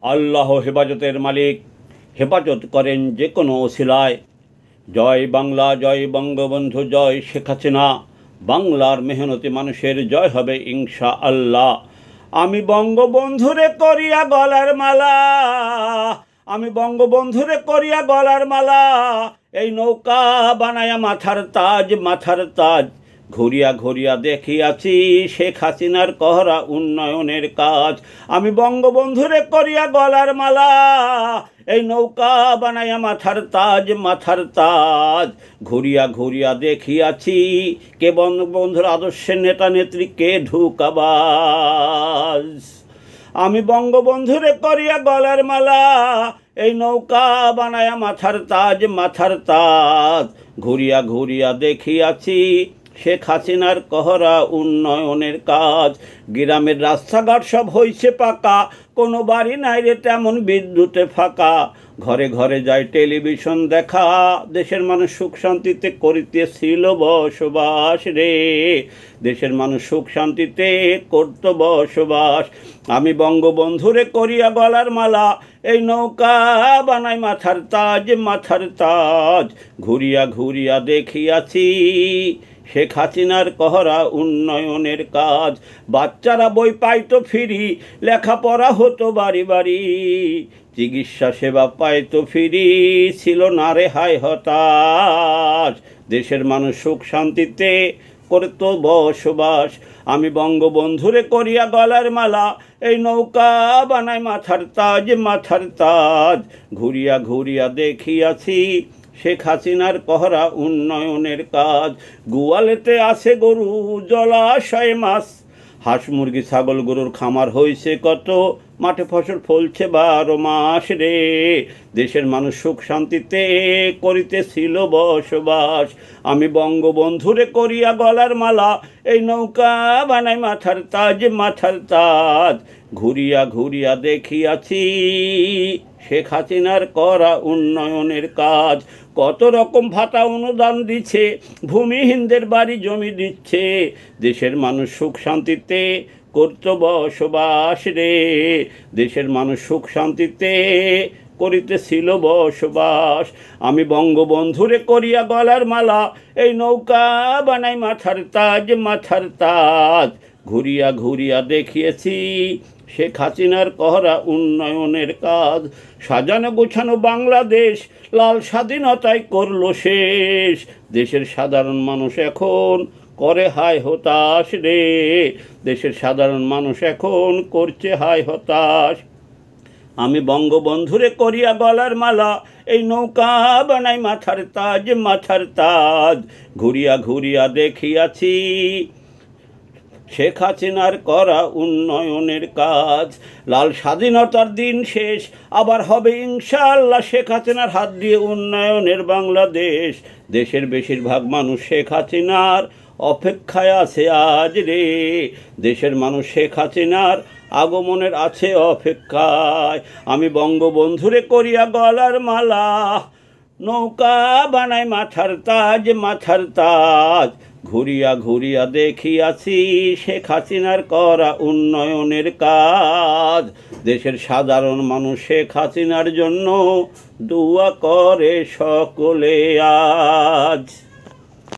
আল্লাহ হেফাজতের মালিক, হেফাজত করেন যে কোনো ওসিলায়। জয় বাংলা, জয় বঙ্গবন্ধু, জয় শেখ হাসিনা। বাংলার মেহনতি মানুষের জয় হবে ইনশা আল্লাহ। আমি বঙ্গবন্ধুরে করিয়া গলার মালা, আমি বঙ্গবন্ধুরে করিয়া গলার মালা, এই নৌকা বানায়া মাথার তাজ, মাথার তাজ। ঘুরিয়া ঘুরিয়া দেখিয়াছি শেখ হাসিনার করা উন্নয়নের কাজ। আমি বঙ্গবন্ধুরে করিয়া গলার মালা, এই নৌকা বানায়া মাথার তাজ, মাথার তাজ। ঘুরিয়া ঘুরিয়া দেখিয়াছি কে বঙ্গবন্ধুর আদর্শের নেতা নেত্রী, কে ঢুকাবাজ। আমি বঙ্গবন্ধুরে করিয়া গলার মালা, এই নৌকা বানায়া মাথার তাজ, মাথার তাজ। ঘুরিয়া ঘুরিয়া দেখিয়াছি শেখ হাসিনার করা উন্নয়নের কাজ। গ্রামের রাস্তাঘাট সব হইছে পাকা, কোনো বাড়ি নাই রে তেমন বিদ্যুতে ফাঁকা। ঘরে ঘরে যায় টেলিভিশন দেখা, দেশের মানুষ সুখ শান্তিতে করিতেছিল বসবাস রে। দেশের মানুষ সুখ শান্তিতে করত বসবাস। আমি বঙ্গবন্ধুরে করিয়া গলার মালা, এই নৌকা বানাই মাথার তাজ, মাথার তাজ। ঘুরিয়া ঘুরিয়া দেখিয়াছি শেখ হাসিনার করা উন্নয়নের কাজ। বাচ্চারা বই পাইতো ফিরি, লেখাপড়া হতো বাড়ি বাড়ি, চিকিৎসা সেবা পাইতো ফিরি, ছিল না রে হায় হতাশ। দেশের মানুষ সুখ শান্তিতে করত বসবাস। আমি বঙ্গবন্ধুরে করিয়া গলার মালা, এই নৌকা বানাই মাথার তাজ, মাথার তাজ। ঘুরিয়া ঘুরিয়া দেখিয়াছি শেখ হাসিনার করা উন্নয়নের কাজ। গোয়ালেতে আছে গরু, জলাশয়ে মাছ, হাঁস মুরগি ছাগল গরুর খামার হইছে কত, মাঠে ফসল ফলছে 12 মাস রে। দেশের মানুষ সুখ শান্তিতে করিতেছিল বসবাস। আমি বঙ্গবন্ধুরে করিয়া গলার মালা, এই নৌকা বানাই মাথার তাজ, মাথার তাজ। ঘুরিয়া ঘুরিয়া দেখিয়াছি শেখ হাসিনার করা উন্নয়নের কাজ। কত রকম ভাতা অনুদান দিচ্ছে, ভূমিহীনদের বাড়ি জমি দিচ্ছে। দেশের মানুষ সুখ শান্তিতে করত বসবাস রে। দেশের মানুষ সুখ শান্তিতে করিতেছিল বসবাস। আমি বঙ্গবন্ধুরে করিয়া গলার মালা, এই নৌকা বানাই মাথার তাজ, মাথার তাজ। ঘুরিয়া ঘুরিয়া দেখিয়েছি শেখ হাসিনার করা উন্নয়নের কাজ। সাজানো গোছানো বাংলাদেশ লাল স্বাধীনতায় করলো শেষ। দেশের সাধারণ মানুষ এখন করে হায় হতাশ রে। দেশের সাধারণ মানুষ এখন করছে হায় হতাশ। আমি বঙ্গবন্ধুরে করিয়া গলার মালা, এই নৌকা বানাই মাথার তাজ, মাথার তাজ। ঘুরিয়া ঘুরিয়া দেখিয়াছি শেখ হাসিনার করা উন্নয়নের কাজ। লাল স্বাধীনতার দিন শেষ, আবার হবে ইনশাআল্লাহ শেখ হাসিনার হাত দিয়ে উন্নয়নের বাংলাদেশ। দেশের বেশিরভাগ মানুষ শেখ হাসিনার অপেক্ষায় আছে আজ রে। দেশের মানুষ শেখ হাসিনার আগমনের আছে অপেক্ষায়। আমি বঙ্গবন্ধুরে করিয়া গলার মালা, নৌকা বানাই মাথার তাজ, মাথার তাজ। ঘুরিয়া ঘুরিয়া দেখিয়াছি শেখ হাসিনার করা উন্নয়নের কাজ। দেশের সাধারণ মানুষ শেখ হাসিনার জন্য দোয়া করে সকলে আজ।